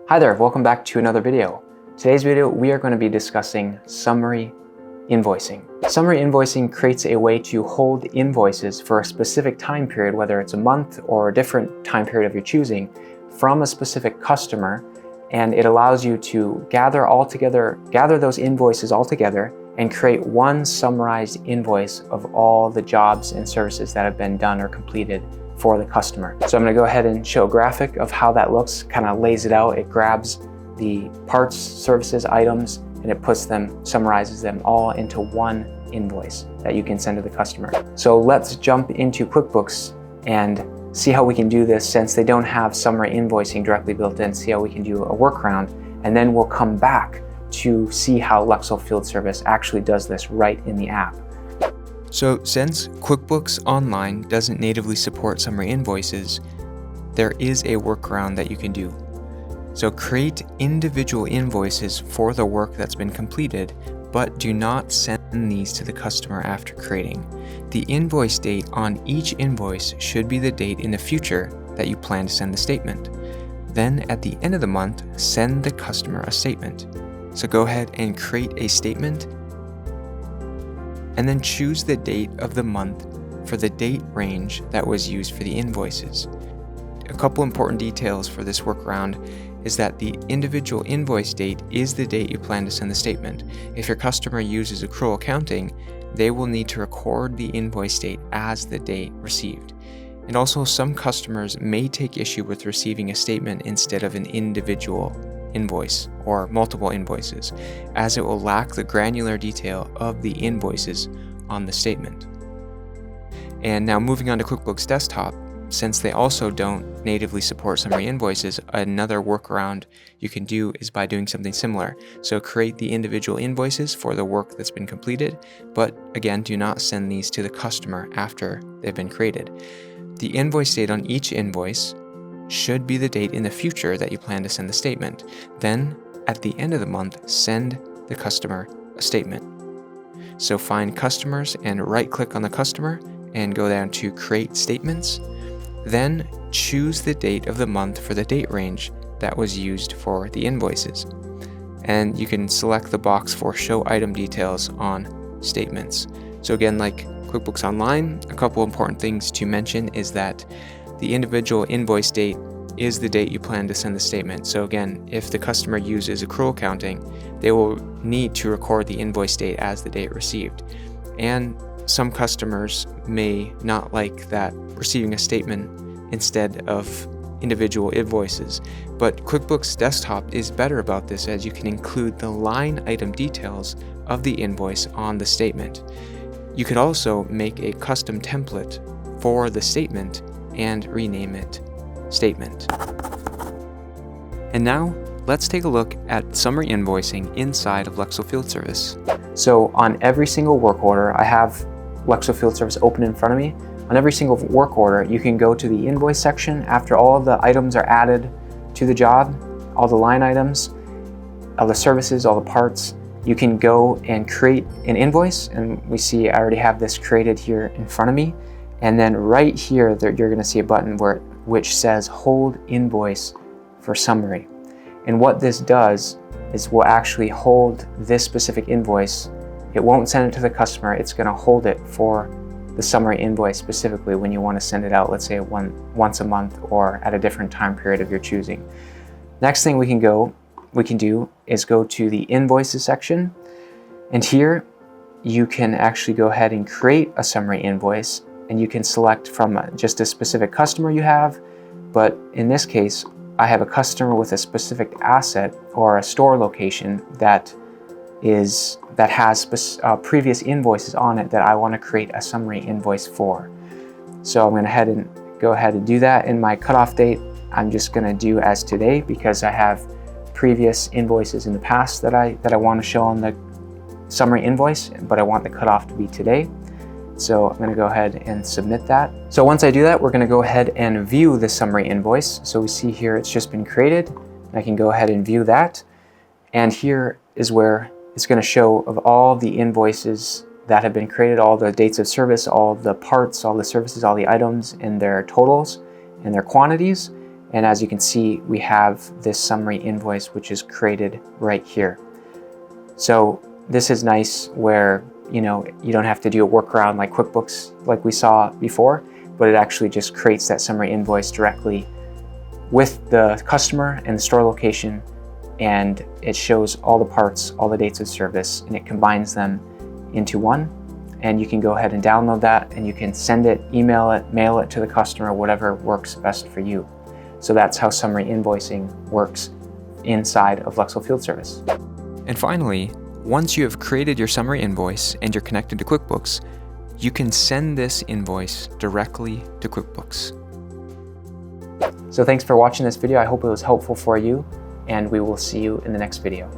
Hi there, welcome back to another video. Today's video, we are going to be discussing summary invoicing. Summary invoicing creates a way to hold invoices for a specific time period, whether it's a month or a different time period of your choosing, from a specific customer, and it allows you to gather those invoices all together and create one summarized invoice of all the jobs and services that have been done or completed for the customer. So I'm going to go ahead and show a graphic of how that looks, kind of lays it out. It grabs the parts, services, items, and it summarizes them all into one invoice that you can send to the customer. So let's jump into QuickBooks and see how we can do this since they don't have summary invoicing directly built in, see how we can do a workaround, and then we'll come back to see how Lexel Field Service actually does this right in the app. So since QuickBooks Online doesn't natively support summary invoices, there is a workaround that you can do. So create individual invoices for the work that's been completed, but do not send these to the customer after creating. The invoice date on each invoice should be the date in the future that you plan to send the statement. Then at the end of the month, send the customer a statement. So go ahead and create a statement and then choose the date of the month for the date range that was used for the invoices. A couple important details for this workaround is that the individual invoice date is the date you plan to send the statement. If your customer uses accrual accounting, they will need to record the invoice date as the date received. And also, some customers may take issue with receiving a statement instead of an individual invoice or multiple invoices, as it will lack the granular detail of the invoices on the statement. And now moving on to QuickBooks Desktop, since they also don't natively support summary invoices, another workaround you can do is by doing something similar. So create the individual invoices for the work that's been completed, but again, do not send these to the customer after they've been created. The invoice date on each invoice should be the date in the future that you plan to send the statement. Then, at the end of the month, send the customer a statement. So find customers and right-click on the customer and go down to Create Statements. Then choose the date of the month for the date range that was used for the invoices. And you can select the box for Show Item Details on Statements. So again, like QuickBooks Online, a couple important things to mention is that the individual invoice date is the date you plan to send the statement. So again, if the customer uses accrual accounting, they will need to record the invoice date as the date received. And some customers may not like that receiving a statement instead of individual invoices, but QuickBooks Desktop is better about this, as you can include the line item details of the invoice on the statement. You could also make a custom template for the statement and rename it Statement. And now, let's take a look at summary invoicing inside of Lexel Field Service. So on every single work order, I have Lexel Field Service open in front of me. On every single work order, you can go to the invoice section after all the items are added to the job, all the line items, all the services, all the parts. You can go and create an invoice, and we see I already have this created here in front of me. And then right here, you're going to see a button which says Hold Invoice for Summary. And what this does is we'll actually hold this specific invoice. It won't send it to the customer. It's going to hold it for the summary invoice specifically when you want to send it out, let's say once a month or at a different time period of your choosing. Next thing we can do is go to the Invoices section. And here you can actually go ahead and create a summary invoice. And you can select from just a specific customer you have, but in this case, I have a customer with a specific asset or a store location that has previous invoices on it that I want to create a summary invoice for. So I'm going to go ahead and do that. In my cutoff date, I'm just going to do as today because I have previous invoices in the past that I want to show on the summary invoice, but I want the cutoff to be today. So I'm going to go ahead and submit that. So once I do that, we're going to go ahead and view the summary invoice. So we see here it's just been created. I can go ahead and view that. And here is where it's going to show of all the invoices that have been created, all the dates of service, all the parts, all the services, all the items, and their totals and their quantities. And as you can see, we have this summary invoice, which is created right here. So this is nice where, you don't have to do a workaround like QuickBooks like we saw before, but it actually just creates that summary invoice directly with the customer and the store location, and it shows all the parts, all the dates of service, and it combines them into one. And you can go ahead and download that, and you can send it, email it, mail it to the customer, whatever works best for you. So that's how summary invoicing works inside of Lexel Field Service. And finally, once you have created your summary invoice and you're connected to QuickBooks, you can send this invoice directly to QuickBooks. So thanks for watching this video. I hope it was helpful for you, and we will see you in the next video.